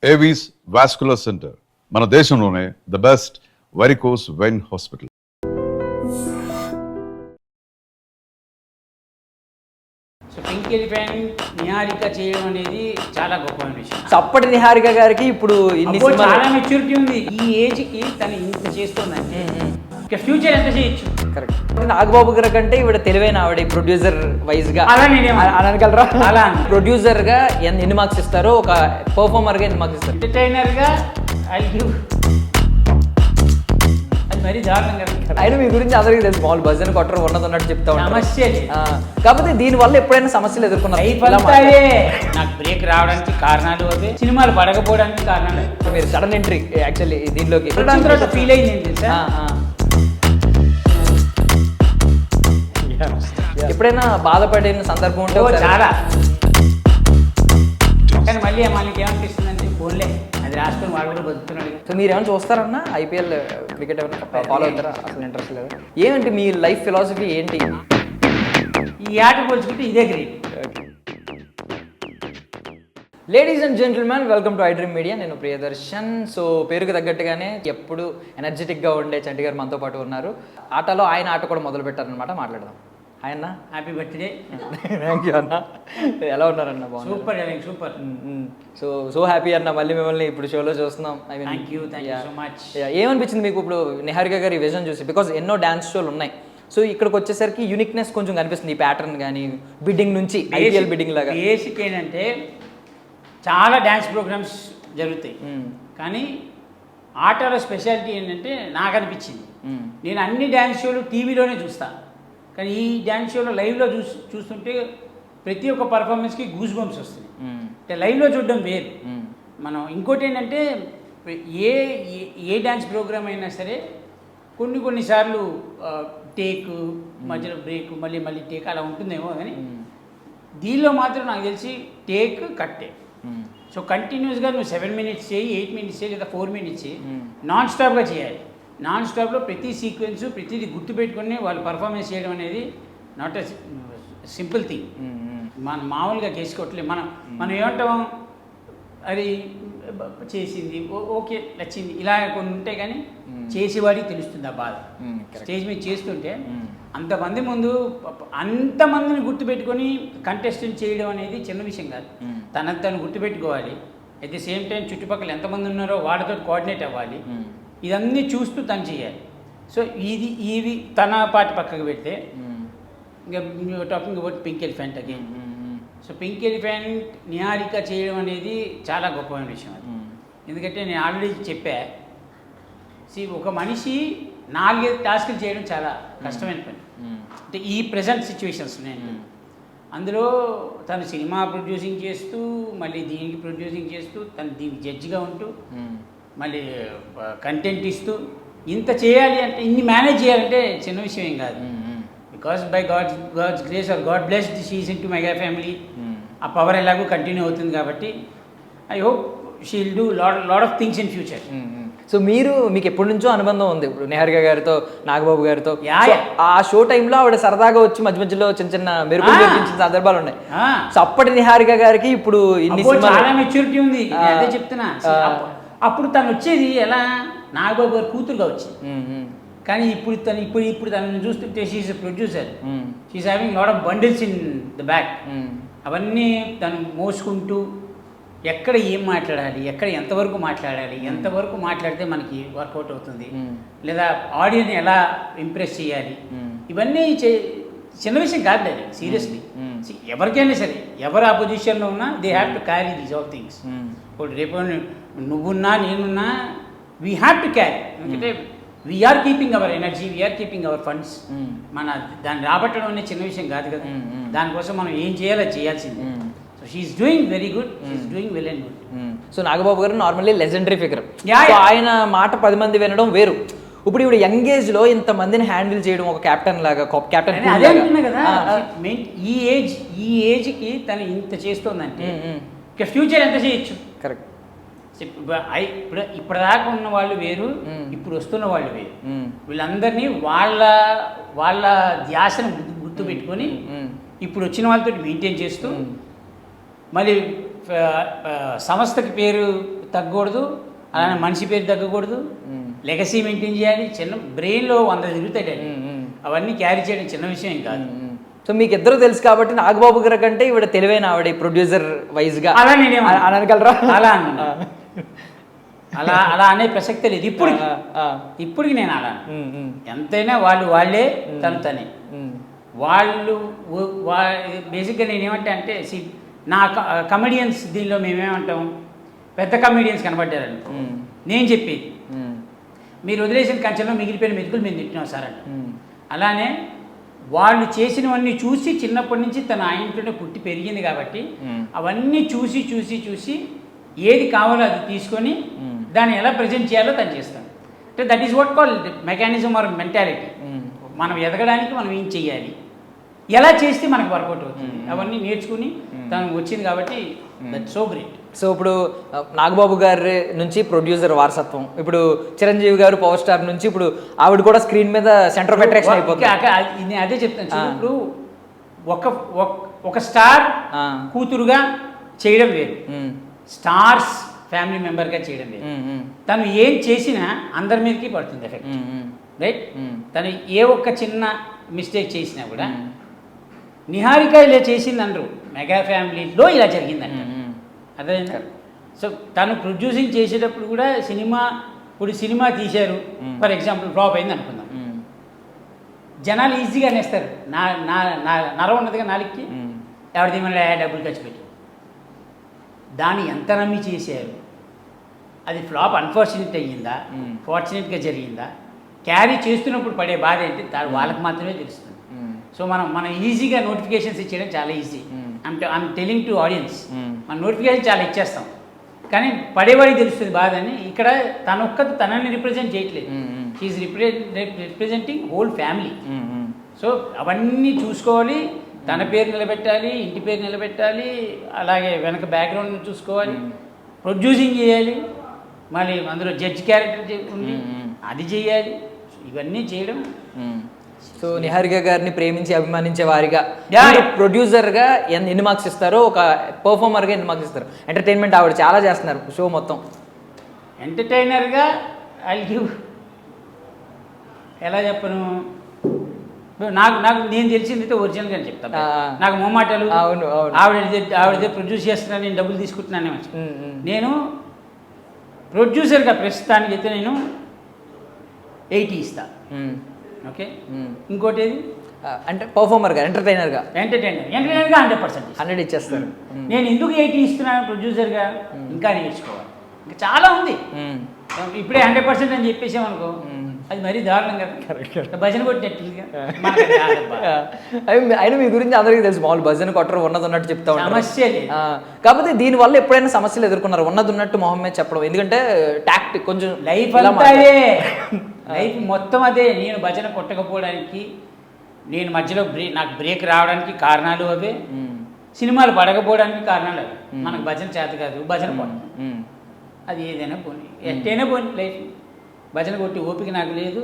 Avis vascular centre మన దేశంలోనే the best varicose vein hospital. So pink elephant Niharika చేయడం అనేది చాలా గొప్ప విషయం. సో అప్పటి నిహారిక గారికి ఇప్పుడు ఇన్ని అబ్బో, సినిమాలు చాలా మెచ్యూరిటీ ఉంది. ఈ ఏజ్కి తను ఇంత చేస్తుందంటే ఇక ఫ్యూచర్ ఎంత చేయొచ్చు. కరెక్ట్. నాగబాబు గారి కంటే ఇవిడ తెలివైన ఆవిడ ప్రొడ్యూసర్ వైజ్ గా అలా నేనేమో అనగలరా? అలా ప్రొడ్యూసర్ గా ఎన్ని మార్క్స్ ఇస్తారో, ఒక పర్ఫార్మర్ గా ఎన్ని మార్క్స్ ఇస్తారు? ఎంటర్టైనర్ గా ఐ గివ్. అది మరీ దారుణం కదా. అయినా మీ గురించి అందరికీ తెలుసు, మామూలు భజన కొట్టరు ఉన్నది ఉన్నట్టు చెప్తా ఉంటారు. సమస్య లేదు. కాకపోతే దీని వల్ల ఎప్పుడైనా సమస్యలు ఎదుర్కొన్నారు? లైఫ్ అంతా అదే. నాకు బ్రేక్ రావడానికి కారణాలు అదే, సినిమాలు పడకపోవడానికి కారణాలు అదే. మీరు సడన్ ఎంట్రీ యాక్చువల్లీ దీనిలోకి ఫీల్ అయింది ఏంటి తెలుసా? ఎప్పుడైనా బాధపడిన సందర్భం ఉంటే ఒకసారి- చాలా. కానీ మళ్ళీ మనకి ఏమనిపిస్తుందంటే ఫోన్లే అది రాసుకొని వాడు కూడా బతుకుతున్నాడు. సో మీరు ఏమైనా చూస్తారన్నా ఐపీఎల్ క్రికెట్ ఏమైనా ఫాలో అవుతారా? అసలు ఇంట్రెస్ట్ లేదు. ఏమంటే మీ లైఫ్ ఫిలాసఫీ ఏంటి? ఈ ఆట పోల్చుకుంటే ఇదే great. Ladies and gentlemen, welcome to iDream Media. నేను ప్రియదర్శన్. సో పేరుకు తగ్గట్టుగానే ఎప్పుడు ఎనర్జెటిక్గా ఉండే చంటి గారు మనతో పాటు ఉన్నారు. ఆటలో ఆయన ఆట కూడా మొదలు పెట్టారనమాట. మాట్లాడదాం. హాయ్ అన్న. Happy birthday. థ్యాంక్ యూ అన్న. ఎలా ఉన్నారన్న? బాగున్నారు. Super super. సో హ్యాపీ అన్న, మళ్ళీ మిమ్మల్ని ఇప్పుడు షోలో చూస్తున్నాం. Thank you so much. ఏమనిపించింది మీకు ఇప్పుడు నిహారిక గారి విజన్ చూసి? బికాజ్ ఎన్నో డ్యాన్స్ షోలు ఉన్నాయి. సో ఇక్కడికి వచ్చేసరికి యూనిక్నెస్ కొంచెం కనిపిస్తుంది. ఈ ప్యాటర్న్ కానీ బిడ్డింగ్ నుంచి ఐపీఎల్ బిడ్డింగ్ లాగా. బేసిక్ ఏంటంటే చాలా డ్యాన్స్ ప్రోగ్రామ్స్ జరుగుతాయి, కానీ ఆటలో స్పెషాలిటీ ఏంటంటే నాకు అనిపించింది, నేను అన్ని డ్యాన్స్ షోలు టీవీలోనే చూస్తాను, కానీ ఈ డ్యాన్స్ షోలో లైవ్లో చూస్తుంటే ప్రతి ఒక్క పర్ఫార్మెన్స్కి గూస్ బంప్స్ వస్తుంది. అంటే లైవ్లో చూడడం వేరు. మనం ఇంకోటి ఏంటంటే ఏ ఏ డ్యాన్స్ ప్రోగ్రామ్ అయినా సరే కొన్నిసార్లు టేక్, మధ్యలో బ్రేక్, మళ్ళీ టేక్ అలా ఉంటుందేమో, కానీ దీనిలో మాత్రం నాకు తెలిసి టేక్ కట్టే. సో కంటిన్యూస్గా నువ్వు 7 minutes చేయి, 8 minutes చేయి, లేదా 4 minutes చేయి, నాన్ స్టాప్గా చేయాలి. నాన్ స్టాప్లో ప్రతి సీక్వెన్స్ ప్రతిదీ గుర్తుపెట్టుకుని వాళ్ళు పర్ఫార్మెన్స్ చేయడం అనేది నాట్ ఎ సింపుల్ థింగ్. మనం మామూలుగా చేసుకోవట్లేదు. మనం ఏమంటాం, అది చేసింది ఓకే నచ్చింది ఇలా కొన్ని ఉంటాయి, కానీ చేసేవాడికి తెలుస్తుంది ఆ బాధ. స్టేజ్ మీద చేస్తుంటే అంతమంది ముందు అంతమందిని గుర్తుపెట్టుకొని కంటెస్టెంట్ చేయడం అనేది చిన్న విషయం కాదు. తను గుర్తుపెట్టుకోవాలి. అట్ ది సేమ్ టైం చుట్టుపక్కల ఎంతమంది ఉన్నారో వాళ్ళతో కోఆర్డినేట్ అవ్వాలి. ఇదన్నీ చూస్తూ తను చేయాలి. సో ఇవి తన పాటి పక్కకు పెడితే ఇంకా talking about pink elephant again. So pink elephant Niharika చేయడం అనేది చాలా గొప్ప విషయం అది. ఎందుకంటే నేను ఆల్రెడీ చెప్పా, ఒక మనిషి 4-5 టాస్కులు చేయడం చాలా కష్టమైన పని. అంటే ఈ ప్రజెంట్ సిచ్యువేషన్స్ నేను అందులో తను సినిమా ప్రొడ్యూసింగ్ చేస్తూ, మళ్ళీ దీనికి ప్రొడ్యూసింగ్ చేస్తూ, తను దీనికి జడ్జిగా ఉంటూ, మళ్ళీ కంటెంట్ ఇస్తూ, ఇంత చేయాలి అంటే, ఇన్ని మేనేజ్ చేయాలంటే చిన్న విషయం ఏం కాదు. Because by God's grace or God blessed she is in to mega family. ఆ పవర్ ఎలాగో కంటిన్యూ అవుతుంది కాబట్టి I hope she will do lot of things in future. So మీకు ఎప్పటి నుంచో అనుబంధం ఉంది ఇప్పుడు నిహారిక గారితో, నాగబాబు గారితో. ఆ షో టైంలో ఆవిడ సరదాగా వచ్చి మధ్యలో చిన్న మెరుపులు చూపించిన సందర్భాలు ఉన్నాయి. సో అప్పటి నిహారిక గారికి ఇప్పుడు ఇన్ని చాలా మెచ్యూరిటీ ఉంది. అదే చెప్తున్నా. అప్పుడు తను వచ్చేది ఎలా, నాగబాబు గారు కూతురుగా వచ్చి, కానీ ఇప్పుడు తనని చూస్తుంటే she is producer. She is having lot of bundles in the back. అవన్నీ తను మోసుకుంటూ ఎక్కడ ఏం మాట్లాడాలి, ఎక్కడ ఎంతవరకు మాట్లాడాలి, ఎంతవరకు మాట్లాడితే మనకి వర్కౌట్ అవుతుంది, లేదా ఆడియన్స్ ఎలా ఇంప్రెస్ చేయాలి, ఇవన్నీ చిన్న విషయం కాదు అది. సీరియస్లీ ఎవరికైనా సరే, ఎవరు ఆ పొజిషన్లో ఉన్నా they have to carry these all things. ఇప్పుడు రేపు నువ్వున్నా నేనున్నా వీ హ్యావ్ టు క్యారీ. ఎందుకంటే we are keeping our energy, we are keeping our funds. మన దాన్ని రాబట్టడం అనేది చిన్న విషయం కాదు కదా. దానికోసం మనం ఏం చేయాలో చేయాల్సిందే. So she is doing very good, she is doing well and good. So Nagababu garu normally legendary figure. ఆయన మాట 10 మంది వినడం వేరు. ఇప్పుడు ఇప్పుడు యంగ్ ఏజ్ లో ఇంతమందిని హ్యాండిల్ చేయడం ఒక కెప్టెన్ లాగా, కెప్టెన్ అదే అంటున్నా కదా. ఈ ఏజ్కి తను ఇంత చేస్తుందంటే ఇక ఫ్యూచర్ ఎంత చేయొచ్చు. కరెక్ట్. ఇప్పటిదాకా ఉన్న వాళ్ళు వేరు, ఇప్పుడు వస్తున్న వాళ్ళు వేరు. వీళ్ళందరినీ వాళ్ళ ధ్యాసను గుర్తుపెట్టుకొని ఇప్పుడు వచ్చిన వాళ్ళతో మెయింటైన్ చేస్తూ, మళ్ళీ సంస్థకి పేరు తగ్గకూడదు, అలానే మనిషి పేరు తగ్గకూడదు, లెగసీ మెయింటైన్ చేయాలి. చిన్న బ్రెయిన్లో 100 తిరుగుతాయి, అవన్నీ క్యారీ చేయడం చిన్న విషయం ఏం కాదు. సో మీకు ఇద్దరు తెలుసు కాబట్టి నాగబాబు గారి కంటే ఇవిడ తెలివైన ఆవిడ ప్రొడ్యూసర్ వైజ్ గా అలా నేనేం అనగలరా? అలా అన్నా, అలా అలా అనే ప్రసక్తే లేదు ఇప్పటికి నేను అలా ఎంతైనా వాళ్ళే తనే వాళ్ళు. బేసిక్గా నేనేమంటే అంటే నా కమెడియన్స్ దీనిలో మేమేమంటాం, పెద్ద కమెడియన్స్ కనబడ్డారని నేను చెప్పేది, మీరు వదిలేసిన కంచెలో మిగిలిపోయిన మెతుకులు మేము తిట్టినాం సార్ అంట. అలానే వాళ్ళు చేసినవన్నీ చూసి చిన్నప్పటి నుంచి తన ఆ ఇంట్లోనే పుట్టి పెరిగింది కాబట్టి అవన్నీ చూసి చూసి చూసి ఏది కావాలో అది తీసుకొని దాన్ని ఎలా ప్రజెంట్ చేయాలో తను చేస్తాను. అంటే that is what call mechanism are mentality. మనం ఎదగడానికి మనం ఏం చెయ్యాలి, ఎలా చేస్తే మనకు వర్కౌట్ అవుతుంది, అవన్నీ నేర్చుకుని తను వచ్చింది కాబట్టి దట్ సో గ్రేట్. సో ఇప్పుడు నాగబాబు గారి నుంచి ప్రొడ్యూసర్ వారసత్వం, ఇప్పుడు చిరంజీవి గారు పవర్ స్టార్ నుంచి ఇప్పుడు ఆవిడ కూడా స్క్రీన్ మీద సెంటర్ ఆఫ్ అట్రాక్షన్ అయిపోతుంది. నేను అదే చెప్తాను. ఇప్పుడు ఒక స్టార్ కూతురుగా చేయడం వేరు, స్టార్స్ ఫ్యామిలీ మెంబర్గా చేయడం వేరు. తను ఏం చేసినా అందరి మీదకి పడుతుంది ఎఫెక్ట్, రైట్? తను ఏ ఒక్క చిన్న మిస్టేక్ చేసినా కూడా నిహారిక ఇలా చేసింది అనరు, మెగా ఫ్యామిలీలో ఇలా జరిగిందంట. అర్థమైందా? సో తను ప్రొడ్యూసింగ్ చేసేటప్పుడు కూడా ఇప్పుడు సినిమా తీశారు, ఫర్ ఎగ్జాంపుల్ ఫ్లాప్ అయింది అనుకుందాం, జనాలు ఈజీగా అనేస్తారు. నర ఉన్నదిగా నాలుగుకి ఎవరిది మళ్ళీ డబ్బులు ఖర్చు పెట్టి దాన్ని ఎంత నమ్మి చేశారు, అది ఫ్లాప్ అన్ఫార్చునేట్ అయ్యిందా ఫార్చునేట్గా జరిగిందా, క్యారీ చేస్తున్నప్పుడు పడే బాధ ఏంటి వాళ్ళకి మాత్రమే తెలుస్తుంది. సో మనం ఈజీగా నోటిఫికేషన్స్ ఇచ్చేయడం చాలా easy. I'm telling to audience, మనం నోటిఫికేషన్ చాలా ఇచ్చేస్తాం కానీ పడేవాడికి తెలుస్తుంది బాధ అని. ఇక్కడ తనని రిప్రజెంట్ చేయట్లేదు, she is representing whole family. So అవన్నీ చూసుకోవాలి, తన పేరు నిలబెట్టాలి, ఇంటి పేరు నిలబెట్టాలి, అలాగే వెనక బ్యాక్గ్రౌండ్ చూసుకోవాలి, ప్రొడ్యూసింగ్ చేయాలి, మళ్ళీ అందులో జడ్జ్ క్యారెక్టర్ ఉంది అది చేయాలి, ఇవన్నీ చేయడం. సో నిహారిక గారిని ప్రేమించి అభిమానించే వారిగా ప్రొడ్యూసర్గా ఎన్ని మార్క్స్ ఇస్తారో, ఒక పర్ఫార్మర్గా ఎన్ని మార్క్స్ ఇస్తారు? ఎంటర్టైన్మెంట్ ఆవిడ చాలా చేస్తున్నారు షో మొత్తం. ఎంటర్టైనర్గా ఐ గివ్, ఎలా చెప్పను, నాకు నేను తెలిసింది ఒరిజినల్గా అని చెప్తాను. నాకు మొమ్మాటలు, ఆవిడ ప్రొడ్యూస్ చేస్తున్నాను నేను డబ్బులు తీసుకుంటున్నానే మంచి. నేను ప్రొడ్యూసర్గా ప్రస్తుతానికి అయితే నేను 80 ఇస్తా. ఓకే, ఇంకోటి ఏది అంటే పర్ఫార్మర్గా ఎంటర్టైనర్గా 100% 100 ఇచ్చేస్తారు. నేను ఎందుకు 80 ఇస్తున్నాను ప్రొడ్యూసర్గా, ఇంకా నేర్చుకోవాలి, ఇంకా చాలా ఉంది. ఇప్పుడే 100% అని చెప్పేసామనుకో అది మరీ దారుణం కదా, భజన కొట్టినట్టుగా. అయినా మీ గురించి అందరికీ తెలుసు, మామూలు భజన కొట్టరు, ఉన్నది ఉన్నట్టు చెప్తా ఉంటారు, సమస్య లేదు. కాకపోతే దీనివల్ల ఎప్పుడైనా సమస్యలు ఎదుర్కొన్నారు? ఉన్నది ఉన్నట్టు మొహం మీద చెప్పడం, ఎందుకంటే టాక్టిక్ కొంచెం లైఫ్ అంతా అదే, లైఫ్ మొత్తం అదే. నేను భజన కొట్టకపోవడానికి, నేను మధ్యలో నాకు బ్రేక్ రావడానికి కారణాలు అవే, సినిమాలు పడకపోవడానికి కారణాలు అవే. మనకు భజన చేత కాదు, భజన కొట్టాలి, అది ఏదైనా పోనీ, ఎట్టైనా పోనీ లైఫ్. భజన కొట్టి ఓపిక నాకు లేదు,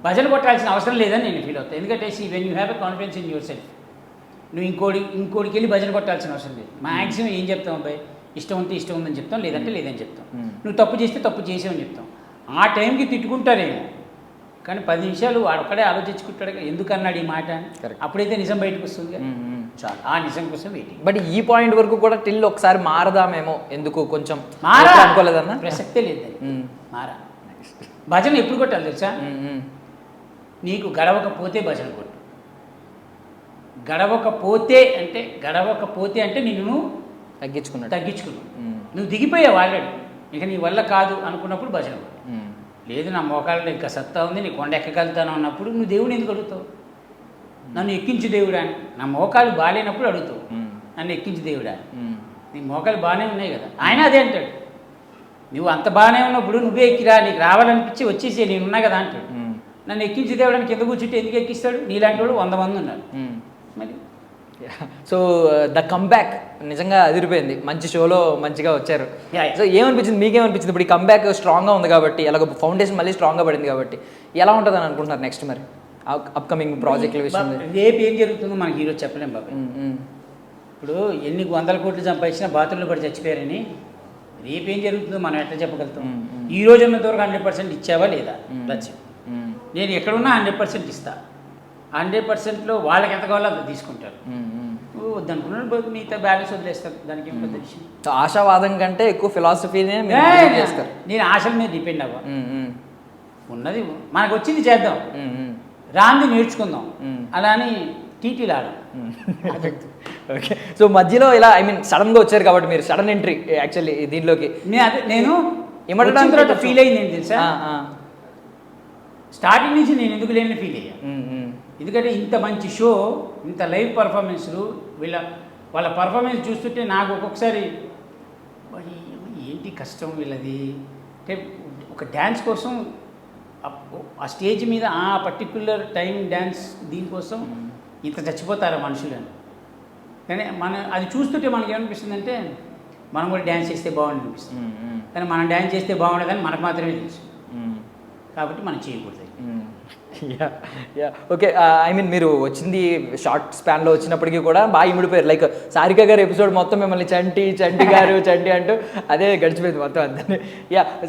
భజన కొట్టాల్సిన అవసరం లేదని నేను ఫీల్ అవుతాను. ఎందుకంటే when you have a confidence in your self, నువ్వు ఇంకోటికి వెళ్ళి భజన కొట్టాల్సిన అవసరం లేదు. మ్యాక్సిమం ఏం చెప్తాం అబ్బాయి, ఇష్టం ఉంటే ఇష్టం ఉందని చెప్తాం, లేదంటే లేదని చెప్తాం. నువ్వు తప్పు చేస్తే తప్పు చేసావని చెప్తాం. ఆ టైంకి తిట్టుకుంటారేమో కానీ 10 నిమిషాలు వాడొక్కడే ఆలోచించుకుంటాడు, ఎందుకు అన్నాడు ఈ మాట, అప్పుడైతే నిజం బయటకు వస్తుంది. చాలు, ఆ నిజం కోసం వెయిటింగ్. బట్ ఈ పాయింట్ వరకు కూడా టిల్ ఒకసారి మారదామేమో, ఎందుకు కొంచెం అనుకోలేదన్న ప్రసక్తే లేదు. మారా భజన ఎప్పుడు కొట్టాలి తెలుసా, నీకు గడవకపోతే భజన కొట్టు. గడవకపోతే అంటే నిన్ను తగ్గించుకున్నావు, నువ్వు దిగిపోయావు ఆల్రెడీ, ఇక నీ వల్ల కాదు అనుకున్నప్పుడు భజన కొట్టు. లేదు నా మోకాళ్ళలో ఇంకా సత్తా ఉంది, నీ కొండ ఎక్కగలుగుతాను అన్నప్పుడు నువ్వు దేవుడిని ఎందుకు అడుగుతావు, నన్ను ఎక్కించు దేవుడా అని. నా మోకాలు బాగాలేనప్పుడు అడుగుతావు, నన్ను ఎక్కించు దేవుడా. నీ మోకాలు బాగానే ఉన్నాయి కదా, ఆయన అదే అంటాడు. నువ్వు అంత బాగానే ఉన్నప్పుడు నువ్వే ఎక్కిరా, నీకు రావాలనిపించి వచ్చేసి నేను ఉన్నా కదా అంటాడు. నన్ను ఎక్కించి దేవుడానికి కింద కూర్చుంటే ఎందుకు ఎక్కిస్తాడు? నీలాంటి వాడు 100 మంది ఉన్నారు. మరి సో ద కంబ్యాక్ నిజంగా అదిరిపోయింది, మంచి షోలో మంచిగా వచ్చారు. సో ఏమనిపించింది, మీకేమనిపించింది? ఇప్పుడు ఈ కంబ్యాక్ స్ట్రాంగ్గా ఉంది కాబట్టి, అలాగ ఫౌండేషన్ మళ్ళీ స్ట్రాంగ్గా పడింది కాబట్టి ఎలా ఉంటుందని అనుకుంటున్నారు నెక్స్ట్ మరి అప్కమింగ్ ప్రాజెక్టుల విషయం? రేపు ఏం జరుగుతుందో మనకి ఈరోజు చెప్పలేం బాబు. ఇప్పుడు ఎన్ని 100 కోట్లు సంపాదించినా బాత్రూంలో పడి చచ్చిపోయారని రేపేం జరుగుతుందో మనం ఎట్లా చెప్పగలుగుతాం. ఈ రోజు ఉన్నంత వరకు 100% ఇచ్చావా లేదా లక్ష్యం. నేను ఎక్కడున్నా 100% ఇస్తా. 100%లో వాళ్ళకి ఎంత కావాలో అంత తీసుకుంటారు. వద్దనుకున్నాడు మిగతా బ్యాలెన్స్ వదిలేస్తారు. దానికి ఏం పెద్ద విషయం. ఆశావాదం కంటే ఎక్కువ ఫిలాసఫీనే చేస్తారు. నేను ఆశల మీద డిపెండ్ అవ్వ. ఉన్నది మనకు వచ్చింది చేద్దాం, రాంది నేర్చుకుందాం, అలా అని టీటీలు ఆడం. ఓకే. సో మధ్యలో ఇలా ఐ మీన్ సడన్గా వచ్చారు కాబట్టి మీరు సడన్ ఎంట్రీ యాక్చువల్లీ దీంట్లోకి. నేను ఏమంటారు తర్వాత ఫీల్ అయింది ఏంటి తెలుసా, స్టార్టింగ్ నుంచి నేను ఎందుకు లేని ఫీల్ అయ్యా. ఎందుకంటే ఇంత మంచి షో, ఇంత లైవ్ పర్ఫార్మెన్స్లు, వాళ్ళ పర్ఫార్మెన్స్ చూస్తుంటే నాకు ఒక్కొక్కసారి ఏంటి కష్టం వీళ్ళది. అంటే ఒక డ్యాన్స్ కోసం ఆ స్టేజ్ మీద ఆ పర్టిక్యులర్ టైం డ్యాన్స్ దీనికోసం ఇంత చచ్చిపోతారా మనుషులని. కానీ అది చూస్తుంటే మనకి ఏమనిపిస్తుంది అంటే మనం కూడా డ్యాన్స్ చేస్తే బాగుంది అనిపిస్తుంది. కానీ మనం డ్యాన్స్ చేస్తే బాగుండదని మనకు మాత్రమే తెలుసు. కాబట్టి మనం చేయకూడదు. ఓకే. ఐ మీన్ మీరు వచ్చింది షార్ట్ స్పాన్లో వచ్చినప్పటికీ కూడా బాగా ఇమిడిపోయారు. లైక్ సారిక గారు ఎపిసోడ్ మొత్తం మిమ్మల్ని చంటి గారు చంటి అంటూ అదే గడిచిపోయింది మొత్తం అంతే.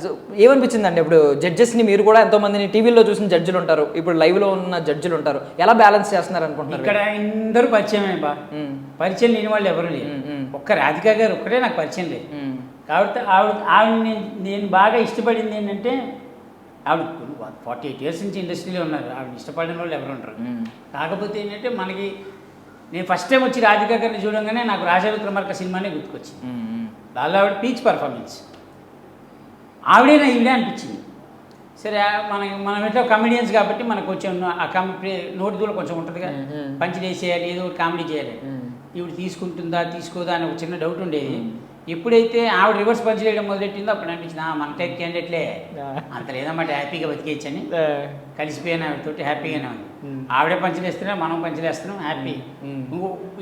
సో ఏమనిపించిందండి ఇప్పుడు జడ్జెస్ని, మీరు కూడా ఎంతోమందిని టీవీలో చూసిన జడ్జిలు ఉంటారు, ఇప్పుడు లైవ్లో ఉన్న జడ్జిలు ఉంటారు, ఎలా బ్యాలెన్స్ చేస్తున్నారు అనుకుంటున్నారు? ఇక్కడ అందరూ పరిచయమే బా, పరిచయం లేని వాళ్ళు ఎవరు లేరు. ఒక్క రాధిక గారు ఒక్కటే నాకు పరిచయం లేదు. కాబట్టి ఆవిడ నేను బాగా ఇష్టపడింది ఏంటంటే, ఆవిడ 48 years నుంచి ఇండస్ట్రీలో ఉన్నారు. ఆవిడ ఇష్టపడిన వాళ్ళు ఎవరు ఉంటారు. కాకపోతే ఏంటంటే మనకి నేను ఫస్ట్ టైం వచ్చి రాధిక గారిని చూడంగానే నాకు రాజా విక్రమార్క సినిమానే గుర్తుకొచ్చింది. దానిలో ఆవిడ పీచ్ పర్ఫార్మెన్స్, ఆవిడేనా ఈవిడే అనిపించింది. సరే మనం ఎట్లా కమెడియన్స్ కాబట్టి మనకు కొంచెం ఆ నోటి దూరం కొంచెం ఉంటుందిగా, పంచి వేసేయాలి, ఏదో ఒకటి కామెడీ చేయాలి. ఈవిడ తీసుకుంటుందా తీసుకోదా అని ఒక చిన్న డౌట్ ఉండేది. ఎప్పుడైతే ఆవిడ రివర్స్ పంచ్ చేయడం మొదలెట్టిందో అప్పుడు అనిపించింది మన టైప్ క్యాండిడేట్లే అంత లేదన్నమాట, హ్యాపీగా బతికేయచ్చని. కలిసిపోయిన ఆవిడతోటి హ్యాపీగానే ఉంది. ఆవిడే పంచలేస్తున్నాం, మనం పంచలేస్తున్నాం, హ్యాపీ.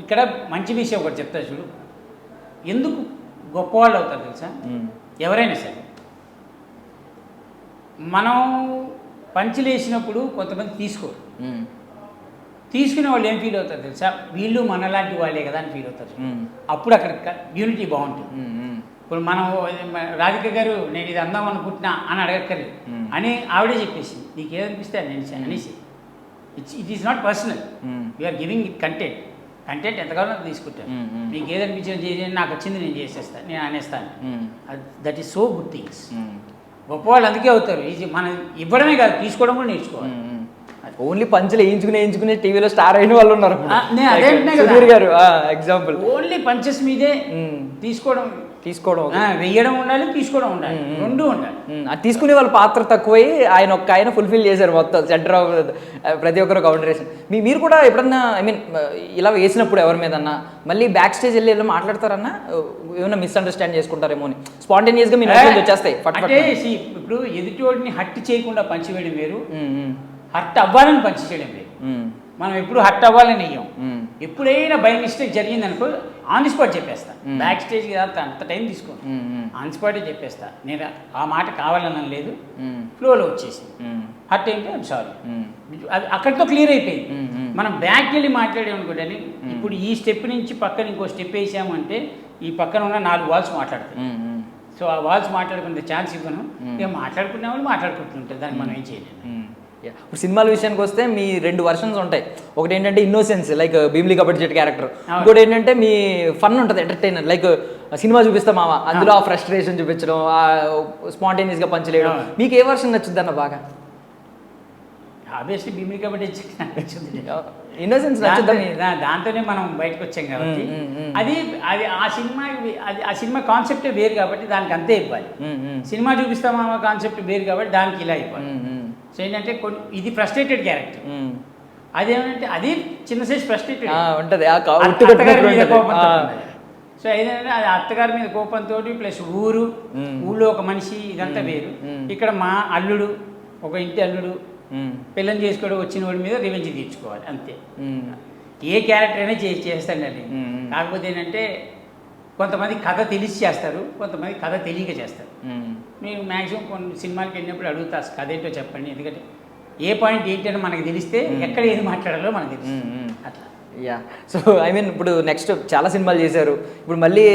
ఇక్కడ మంచి విషయం ఒకటి చెప్తా చూడు, ఎందుకు గొప్పవాళ్ళు అవుతారు తెలుసా ఎవరైనా సరే. మనం పంచలేసినప్పుడు కొంతమంది తీసుకోరు, తీసుకునే వాళ్ళు ఏం ఫీల్ అవుతారు తెలుసా, వీళ్ళు మనలాంటి వాళ్ళే కదా అని ఫీల్ అవుతారు. అప్పుడు అక్కడ యూనిటీ బాగుంటుంది. ఇప్పుడు మనం రాధిక గారు నేను ఇది అందాం అనుకుంటున్నా అని అడగక్కర్లేదు అని ఆవిడే చెప్పేసింది, నీకు ఏదనిపిస్తే అని అనేసి. It is not personal, we are giving it content ఎంతకాలం తీసుకుంటాను. మీకు ఏదనిపించింది చేసి నాకు వచ్చింది నేను చేసేస్తాను, నేను అనేస్తాను. That is so good things. గొప్పవాళ్ళు అందుకే అవుతారు. మనం ఇవ్వడమే కాదు, తీసుకోవడం కూడా నేర్చుకోవాలి. ఓన్లీ పంచులు వేయించుకునే టీవీలో స్టార్ అయిన వాళ్ళు ఉన్నారు. గారు ఎగ్జాంపుల్. ఓన్లీ పంచెస్ మీదే తీసుకోవడం వెయ్యడం ఉండాలి, తీసుకోవడం ఉండాలి, రెండు ఉండాలి. అది తీసుకునే వాళ్ళ పాత్ర తక్కువై ఆయన ఫుల్ఫిల్ చేశారు మొత్తం సెంటర్ ఆఫ్ ప్రతి ఒక్కరు కౌంటరేషన్. మీరు కూడా ఎప్పుడన్నా ఐ మీన్ ఇలా వేసినప్పుడు ఎవరి మీదన్నా మళ్ళీ బ్యాక్ స్టేజ్ వెళ్ళి మాట్లాడతారన్నా, ఏమైనా మిస్అండర్స్టాండ్ చేసుకుంటారేమో అని స్పాంటేనియస్గా మీ నోట్ వచ్చేస్తాయి. అంటే ఇప్పుడు ఎదుటివాడిని హర్ట్ చేయకుండా పంచివేయడం వేరు, హర్ట్ అవ్వాలని పంచి చేయడం లేదు. మనం ఎప్పుడు హర్ట్ అవ్వాలని వెయ్యం. ఎప్పుడైనా బై మిస్టేక్ జరిగింది అనుకో ఆన్ ది స్పాట్ చెప్పేస్తా. బ్యాక్ స్టేజ్ అంత టైం తీసుకో, ఆన్ స్పాటే చెప్పేస్తా. నేను ఆ మాట కావాలని లేదు, ఫ్లోలో వచ్చేసి హర్ట్ ఏంటి ఐమ్ సారీ, అది అక్కడితో క్లియర్ అయిపోయింది. మనం బ్యాక్కి వెళ్ళి మాట్లాడేమనుకోండి, ఇప్పుడు ఈ స్టెప్ నుంచి పక్కన ఇంకో స్టెప్ వేసామంటే ఈ పక్కన ఉన్న 4 వాల్స్ మాట్లాడతాయి. సో ఆ వాల్స్ మాట్లాడుకునే ఛాన్స్ ఇవ్వను. ఇక మాట్లాడుకునే వాళ్ళు మాట్లాడుకుంటుంటారు, దాన్ని మనం ఏం చేయలేము. ఇప్పుడు సినిమాల విషయానికి వస్తే మీ 2 వర్షన్స్ ఉంటాయి. ఒకటి ఏంటంటే ఇన్నోసెన్స్ లైక్ భీమిలి కబడ్డీ జట్టు క్యారెక్టర్, ఇంకోటి ఏంటంటే మీ ఫన్ ఉంటుంది ఎంటర్టైనర్ లైక్ సినిమా చూపిస్తాం మామ, అందులో ఆ ఫ్రస్ట్రేషన్ చూపించడం, స్పాంటేనియస్గా పంచలేయడం. మీకు ఏ వర్షన్ నచ్చుద్ది అన్న బాగా? ఆబ్వియస్లీ భీమిలి కబడ్డీ నచ్చుంది. ఇన్నోసెన్స్ నచ్చుద్దని దాంతోనే మనం బయటకు వచ్చాం కాబట్టి అది ఆ సినిమా కాన్సెప్టే వేరు కాబట్టి దానికి అంతే ఇవ్వాలి. సినిమా చూపిస్తామా కాన్సెప్ట్ వేరు కాబట్టి దానికి ఇలా ఇవ్వాలి. సో ఏంటంటే ఇది ఫ్రస్ట్రేటెడ్ క్యారెక్టర్, అదేమంటే అది చిన్న సైజ్ ఫ్రస్ట్రేటెడ్ ఉంటుంది. సో ఏదంటే అది అత్తగారి మీద కోపంతో ప్లస్ ఊళ్ళో ఒక మనిషి, ఇదంతా వేరు. ఇక్కడ మా అల్లుడు, ఒక ఇంటి అల్లుడు పిల్లని చేసుకోవడం వచ్చిన వాడి మీద రివెంజ్ తీర్చుకోవాలి అంతే. ఏ క్యారెక్టర్ అయినా చేస్తాడండి. కాకపోతే ఏంటంటే కొంతమంది కథ తెలిసి చేస్తారు, కొంతమంది కథ తెలియక చేస్తారు. నేను మ్యాక్సిమం కొన్ని సినిమాలకి వెళ్ళినప్పుడు అడుగుతా కథ ఏంటో చెప్పండి, ఎందుకంటే ఏ పాయింట్ ఏంటంటే మనకు తెలిస్తే ఎక్కడ ఏది మాట్లాడాలో మనకు తెలుసు అట్లా. సో ఐ మీన్ ఇప్పుడు నెక్స్ట్ చాలా సినిమాలు చేశారు, ఇప్పుడు మళ్ళీ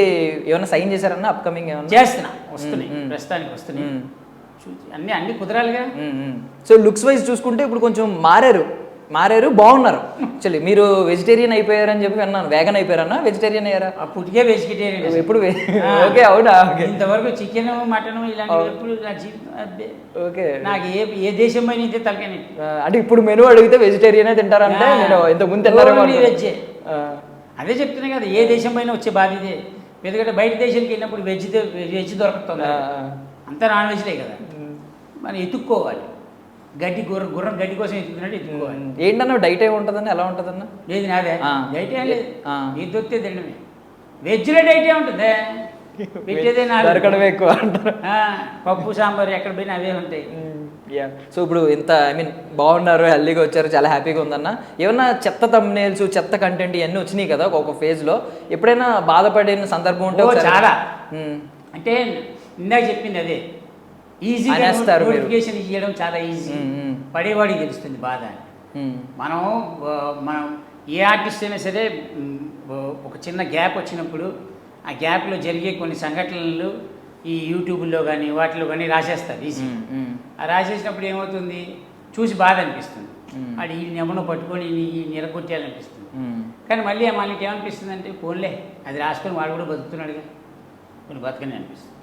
ఏమైనా సైన్ చేశారన్నా అప్కమింగ్? ఏమైనా చేస్తున్నా, వస్తున్నాయి, ప్రస్తుతానికి వస్తున్నాయి. అన్ని కుదరాలిగా. సో లుక్స్ వైజ్ చూసుకుంటే ఇప్పుడు కొంచెం మారారు బాగున్నారు. యాక్చువల్లీ మీరు వెజిటేరియన్ అయిపోయారని చెప్పి విన్నాను. వేగన్ అయిపోయారన్నా వెజిటేరియన్ అయ్యారా? పుట్టికే వెజిటేరియన్. ఎప్పుడు? ఓకే, అవునా? ఇంతవరకు చికెన్ మటన్ ఇలాంటివి ఎప్పుడు ఓకే. నాకు ఏ దేశం పైన ఇంతే తలకాయ. అంటే ఇప్పుడు మెనూ అడిగితే వెజిటేరియనే తింటారంటే నేను ఇంతకుముందు తిన్నారేమో. వెజ్జే. అదే చెప్తున్నా కదా, ఏ దేశం పైన వచ్చే బాధ ఇదే. ఎందుకంటే బయట దేశానికి వెళ్ళినప్పుడు వెజ్ దొరుకుతుంది, అంతా నాన్ వెజ్లే కదా. మనం ఎత్తుక్కోవాలి. గుర్రం గడ్డి కోసం ఎత్తుకున్నట్టు ఎత్తుక్కోవాలి. ఏంటన్నా డైట్ ఏమి ఉంటుందన్న? ఎలా ఉంటుందన్న? లేదు నాదే డైట్ ఏం లేదు, ఇది దొరికితే తినడమే. వెజ్లో డైట్ ఏముంటుంది, పెట్టేదే దొరకడమే ఎక్కువ అంటారు. పప్పు సాంబార్ ఎక్కడ పోయినా అవే ఉంటాయి. సో ఇప్పుడు ఇంత బాగున్నారు, హెల్దీగా వచ్చారు, చాలా హ్యాపీగా ఉందన్న. ఏమన్నా చెత్త థంబ్నెయిల్స్, చెత్త కంటెంట్ ఇవన్నీ వచ్చినాయి కదా ఒక ఫేజ్లో, ఎప్పుడైనా బాధపడిన సందర్భం ఉంటే? చాలా. అంటే ఇందాక చెప్పింది అదే, ఈజీ నోటిఫికేషన్ ఇవ్వడం చాలా ఈజీ. పడేవాడికి తెలుస్తుంది బాధ. మనం ఏ ఆర్టిస్ట్ అయినా సరే ఒక చిన్న గ్యాప్ వచ్చినప్పుడు ఆ గ్యాప్లో జరిగే కొన్ని సంఘటనలు ఈ యూట్యూబ్లో కానీ వాటిలో కానీ రాసేస్తారు ఈజీ. ఆ రాసేసినప్పుడు ఏమవుతుంది, చూసి బాధ అనిపిస్తుంది. అది ఈ నెమను పట్టుకొని ఈ నిరగొట్టేయాలనిపిస్తుంది. కానీ మళ్ళీ మనకి ఏమనిపిస్తుంది అంటే, ఫోన్లే అది రాసుకొని వాడు కూడా బతుకుతున్నాడుగా, కొన్ని బతకని అనిపిస్తుంది.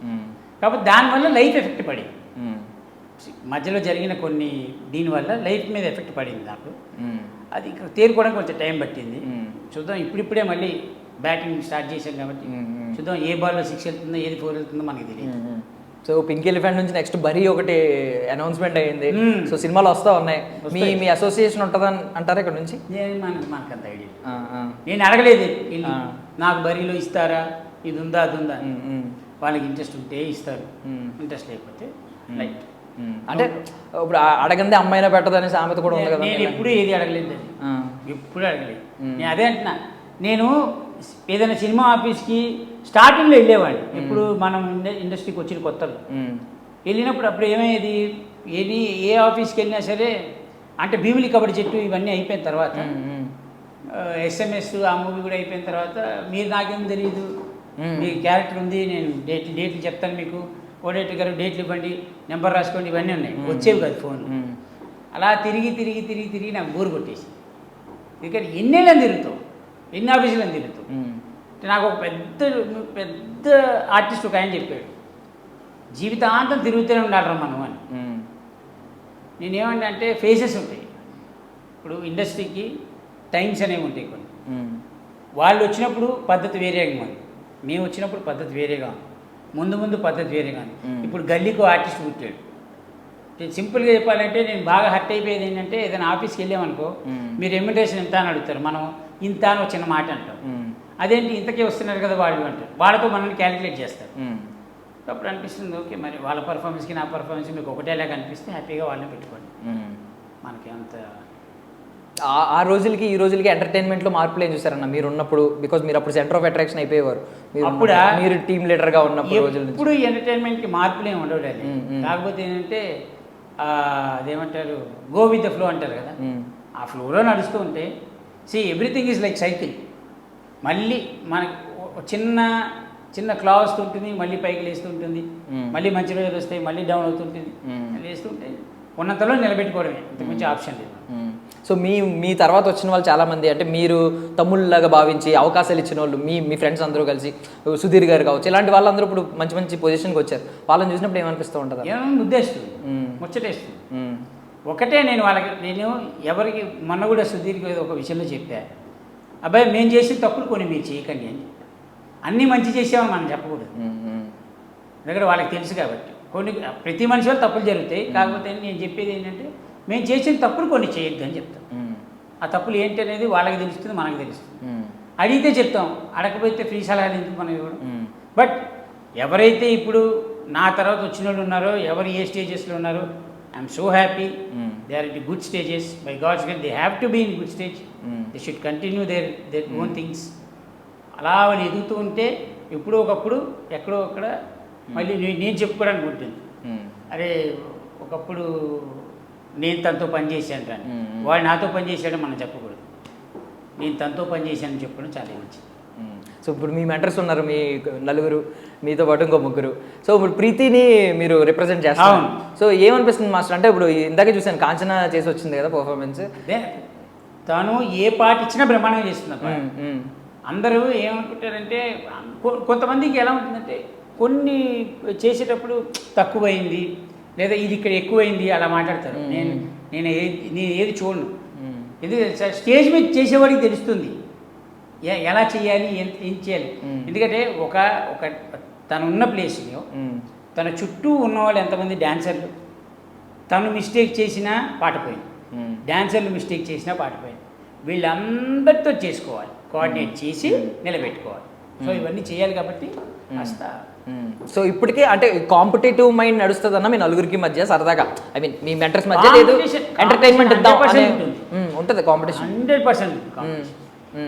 కాబట్టి దానివల్ల లైఫ్ ఎఫెక్ట్ పడింది. మధ్యలో జరిగిన కొన్ని దీనివల్ల లైఫ్ మీద ఎఫెక్ట్ పడింది నాకు. అది తేరుకోవడానికి కొంచెం టైం పట్టింది. చూద్దాం, ఇప్పుడిప్పుడే మళ్ళీ బ్యాటింగ్ స్టార్ట్ చేశాం కాబట్టి చూద్దాం ఏ బాల్లో 6 వెళ్తుందో ఏది 4 వెళ్తుందో మనకి తెలియదు. సో పింక్ ఎలిఫెంట్ నుంచి నెక్స్ట్ బరీ ఒకటి అనౌన్స్మెంట్ అయ్యింది. సో సినిమాలు వస్తూ ఉన్నాయి. మీ అసోసియేషన్ ఉంటుందని అంటారా ఇక్కడ నుంచి? మనకు అంత ఐడియా, నేను అడగలేదు. నాకు బరీలో ఇస్తారా, ఇది ఉందా అది ఉందా, వాళ్ళకి ఇంట్రెస్ట్ ఉంటే ఇస్తారు, ఇంట్రెస్ట్ లేకపోతే లైట్. అంటే ఇప్పుడు అడగందే అమ్మాయినా పెట్టదని సామెత కూడా ఉంది కదా. నేను ఎప్పుడు ఏది అడగలేదు, అది ఎప్పుడు అడగలేదు. నేను అదే అంటున్నా, నేను ఏదైనా సినిమా ఆఫీస్కి స్టార్టింగ్లో వెళ్ళేవాడిని. ఇప్పుడు మనం ఇండస్ట్రీకి వచ్చిన కొత్తలో వెళ్ళినప్పుడు అప్పుడు ఏమయ్యేది, ఏ ఆఫీస్కి వెళ్ళినా సరే అంటే భీమిలి కబడ్డీ చెట్టు ఇవన్నీ అయిపోయిన తర్వాత, SMS ఆ మూవీ కూడా అయిపోయిన తర్వాత, మీరు నాకేం తెలియదు, మీ క్యారెక్టర్ ఉంది, నేను డేట్లు చెప్తాను మీకు, కోఆర్డినేటర్ గారు డేట్లు ఇవ్వండి, నెంబర్ రాసుకోండి, ఇవన్నీ ఉన్నాయి. వచ్చేవి కాదు ఫోన్లు. అలా తిరిగి నాకు బోరు కొట్టేసి, ఎందుకంటే ఎన్నేళ్ళని తిరుగుతావు, ఎన్ని ఆఫీసులను తిరుగుతావు. నాకు ఒక పెద్ద ఆర్టిస్ట్ ఒక ఆయన చెప్పాడు, జీవితాంతం తిరుగుతూనే ఉండాలరా మనం అని. నేనేమంటే అంటే ఫేసెస్ ఉంటాయి. ఇప్పుడు ఇండస్ట్రీకి టైమ్స్ అనేవి ఉంటాయి కొన్ని. వాళ్ళు వచ్చినప్పుడు పద్ధతి వేరేగా ఉంది, మేము వచ్చినప్పుడు పద్ధతి వేరేగా ఉంది, ముందు పద్ధతి వేరేగా ఉంది. ఇప్పుడు గల్లీకి ఆర్టిస్ట్ పుట్టాడు. సింపుల్గా చెప్పాలంటే నేను బాగా హర్ట్ అయిపోయేది ఏంటంటే, ఏదైనా ఆఫీస్కి వెళ్ళామనుకో, మీరు రెమ్యునరేషన్ ఎంత అని అడుగుతారు, మనం ఇంత అని ఒక చిన్న మాట అంటాం. అదేంటి ఇంతకే వస్తున్నారు కదా వాళ్ళు అంటారు, వాళ్ళతో మనల్ని క్యాలిక్యులేట్ చేస్తారు. అప్పుడు అనిపిస్తుంది, ఓకే మరి వాళ్ళ పర్ఫార్మెన్స్కి నా పర్ఫార్మెన్స్ మీకు ఒకటేలాగా అనిపిస్తే హ్యాపీగా వాళ్ళని పెట్టుకోండి, మనకి అంత. ఆ రోజులకి ఈ రోజులకి ఎంటర్టైన్మెంట్లో మార్పులు ఏం చూసారన్న మీరు ఉన్నప్పుడు? బికాజ్ మీరు అప్పుడు సెంటర్ ఆఫ్ అట్రాక్షన్ అయిపోయేవారు, అప్పుడు మీరు టీమ్ లీడర్గా ఉన్నప్పుడు రోజులు. ఇప్పుడు ఎంటర్టైన్మెంట్కి మార్పులు ఏమి ఉండవు. కాకపోతే ఏంటంటే అదేమంటారు, గో విత్ ద ఫ్లో అంటారు కదా, ఆ ఫ్లోలో నడుస్తూ ఉంటే ఎవ్రీథింగ్ ఈజ్ లైక్ సైకిల్. మళ్ళీ మనకు చిన్న క్లా వస్తుంటుంది, మళ్ళీ పైకి లేస్తుంటుంది, మళ్ళీ మంచి రోజులు వస్తాయి, మళ్ళీ డౌన్ అవుతుంటుంది, లేస్తుంటే ఉన్నంతలో నిలబెట్టుకోవడమే, ఇంతకుమించి ఆప్షన్ లేదు. సో మీ తర్వాత వచ్చిన వాళ్ళు చాలామంది, అంటే మీరు తమ్ముళ్ళలాగా భావించి అవకాశాలు ఇచ్చిన వాళ్ళు, మీ ఫ్రెండ్స్ అందరూ కలిసి, సుధీర్ గారు కావచ్చు, ఇలాంటి వాళ్ళందరూ ఇప్పుడు మంచి పొజిషన్కి వచ్చారు. వాళ్ళని చూసినప్పుడు ఏమనిపిస్తూ ఉంటుంది? ఏమన్నా ఉద్దేశిస్తుంది, ముచ్చటేస్తుంది. ఒకటే నేను ఎవరికి మొన్న కూడా సుధీర్కి ఒక విషయంలో చెప్పా, అబ్బాయి మేము చేసిన తప్పులు కొన్ని మీరు చేయకండి అని. అన్నీ మంచి చేసామని మనం చెప్పకూడదు, ఎందుకంటే వాళ్ళకి తెలుసు కాబట్టి. ప్రతి మనిషి వాళ్ళు తప్పులు జరుగుతాయి. కాకపోతే నేను చెప్పేది ఏంటంటే, మేము చేసిన తప్పులు కొన్ని చేయొద్దు అని చెప్తాం. ఆ తప్పులు ఏంటి అనేది వాళ్ళకి తెలుస్తుంది, మనకు తెలుస్తుంది. అడిగితే చెప్తాం, అడగకపోతే ఫ్రీ సలహాలు ఎందుకు మనం ఇవ్వడం. బట్ ఎవరైతే ఇప్పుడు నా తర్వాత వచ్చిన వాళ్ళు ఉన్నారో, ఎవరు ఏ స్టేజెస్లో ఉన్నారో, I'm so happy. They are in good stages. By God's grace they have to be in good stage. They should continue their own things. అలా వాళ్ళు ఎదుగుతూ ఉంటే ఎప్పుడో ఒకప్పుడు ఎక్కడో అక్కడ మళ్ళీ నేను చెప్పుకోవడానికి ఉంటుంది. అరే ఒకప్పుడు నేను తనతో పనిచేసాను కానీ వాడు నాతో పనిచేసాడని మనం చెప్పకూడదు. నేను తనతో పనిచేశానని చెప్పడం చాలా మంచిది. సో ఇప్పుడు మీ మెంటర్స్ ఉన్నారు, మీ నలుగురు, మీతో పాటు ఇంకో ముగ్గురు. సో ఇప్పుడు ప్రీతిని మీరు రిప్రజెంట్ చేస్తారు. అవును. సో ఏమనిపిస్తుంది మాస్టర్ అంటే ఇప్పుడు ఇందాకే చూసాను కాంచన చేసి వచ్చింది కదా పర్ఫార్మెన్స్. అదే తను ఏ పాట ఇచ్చినా బ్రహ్మాండంగా చేస్తుంది అబ్బా. అందరూ ఏమనుకుంటారంటే కొంతమందికి ఎలా ఉంటుందంటే కొన్ని చేసేటప్పుడు తక్కువైంది లేదా ఇది ఇక్కడ ఎక్కువైంది అలా మాట్లాడతారు. నేను ఏది చూడను. ఎందుకంటే స్టేజ్ మీద చేసేవాడికి తెలుస్తుంది ఎలా చేయాలి, ఏం చేయాలి. ఎందుకంటే ఒక తను ఉన్న ప్లేస్లో తన చుట్టూ ఉన్నవాళ్ళు ఎంతమంది డాన్సర్లు, తను మిస్టేక్ చేసినా పాట పోయింది, డాన్సర్లు మిస్టేక్ చేసినా పాట పోయింది. వీళ్ళందరితో చేసుకోవాలి, కోఆర్డినేట్ చేసి నిలబెట్టుకోవాలి. సో ఇవన్నీ చేయాలి కాబట్టి కాస్త. సో ఇప్పటికే అంటే కాంపిటేటివ్ మైండ్ నడుస్తుంది అన్న మీ నలుగురికి మధ్య సరదాగా, ఐ మీన్ మీ మెంటర్స్ మధ్య లేదు ఎంటర్టైన్మెంట్ ఉంటుంది కాంపిటీషన్. 100%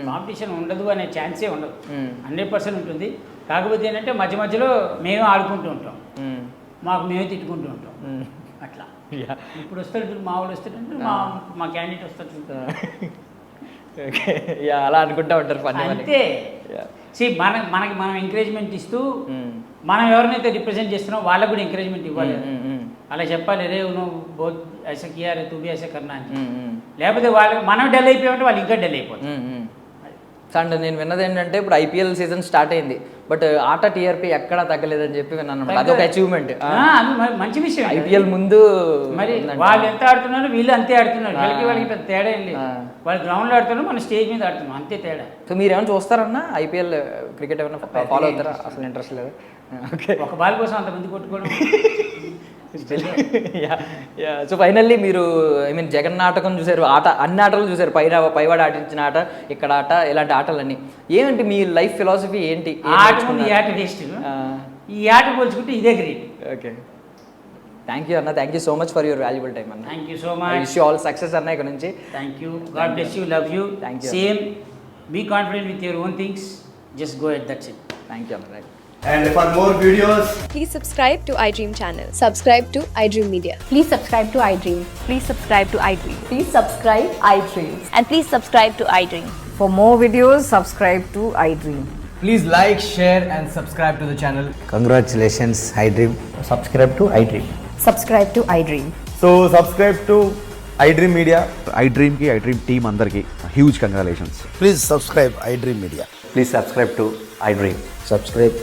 కాంపిటీషన్ ఉండదు అనే ఛాన్సే ఉండదు. 100% ఉంటుంది. కాకపోతే ఏంటంటే మధ్య మధ్యలో మేము ఆడుకుంటూ ఉంటాం, మాకు మేమే తిట్టుకుంటూ ఉంటాం అట్లా. ఇప్పుడు వస్తారు మా వాళ్ళు వస్తారు, మా క్యాండిడేట్ వస్తారు, అలా అనుకుంటా ఉంటారు అంతే. మనకి మనం ఎంకరేజ్మెంట్ ఇస్తూ మనం ఎవరినైతే రిప్రజెంట్ చేస్తున్నామో వాళ్ళకు కూడా ఎంకరేజ్మెంట్ ఇవ్వాలి. అలా చెప్పాలి, రే నువ్వు బోత్ ఐసా కియా రే తూ భీ ఐసా కర్నా అని. లేకపోతే వాళ్ళు మనం డల్ అయిపోయామంటే వాళ్ళు ఇంకా డల్ అయిపోతారు. అండ్ నేను విన్నది ఏంటంటే ఇప్పుడు ఐపీఎల్ సీజన్ స్టార్ట్ అయింది, బట్ ఆట టీఆర్పీ ఎక్కడా తగ్గలేదని చెప్పి విన్నాను అనమాట. అదొక అచీవ్మెంట్, మంచి విషయం. ఐపీఎల్ ముందు మరి వాళ్ళు ఎంత ఆడుతున్నారు వీళ్ళు అంతే ఆడుతున్నారు, వాళ్ళకి పెద్ద తేడా ఏం లేదు. వాళ్ళు గ్రౌండ్లో ఆడుతున్నారు, మన స్టేజ్ మీద ఆడుతున్నాం, అంతే తేడా. సో మీరు ఏమైనా చూస్తారన్నా ఐపీఎల్ క్రికెట్ ఏమైనా ఫాలో అవుతారా? అసలు ఇంట్రెస్ట్ లేదు. ఓకే, ఒక బాల్ కోసం అంతమంది కొట్టుకోవడం. సో ఫైనల్లీ మీరు ఐ మీన్ జగన్ నాటకం చూసారు, ఆట అన్ని ఆటలు చూసారు, పైవాడు ఆటించిన ఆట, ఇక్కడ ఆట, ఇలాంటి ఆటలన్నీ. ఏమంటే మీ లైఫ్ ఫిలాసఫీ ఏంటి? ఈ ఆట వేస్ట్, ఈ ఆట పోల్చుకుంటే ఇదే గ్రేట్. ఓకే, థ్యాంక్ యూ అన్న, thank you so much for your valuable time అన్న. Thank you so much. Wish you all success అన్న ఇక్కడ నుంచి. Thank you, God bless you, love you. Thank you. Same, be confident with your own things, just go at that's it. Thank you అన్న. Right. And for more videos, please subscribe to iDream channel. Subscribe to iDream Media. Please subscribe to iDream. Please subscribe to iDream. Please subscribe iDream. And please subscribe to iDream. For more videos, subscribe to iDream. Please like, share and subscribe to the channel. Congratulations, iDream. Subscribe to iDream. Subscribe to iDream. so subscribe to iDream Media. iDream ki iDream team andarki huge congratulations. Please subscribe iDream Media. Please subscribe to iDream. Subscribe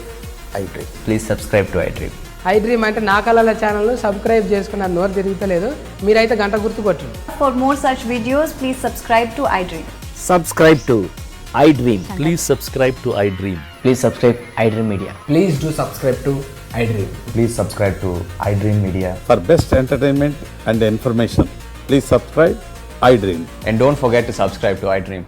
iDream. Please subscribe to iDream. iDream అంటే నా కళల channel subscribe చేసుకున్న నోరు తిరుగుతలేదు, మీరైతే గంట గుర్తు కొట్టండి. For more such videos, please subscribe to iDream. Subscribe to iDream. Please subscribe to iDream. Please subscribe iDream Media. Please do subscribe to iDream. Please subscribe to iDream Media. For best entertainment and information, please subscribe iDream. And don't forget to subscribe to iDream.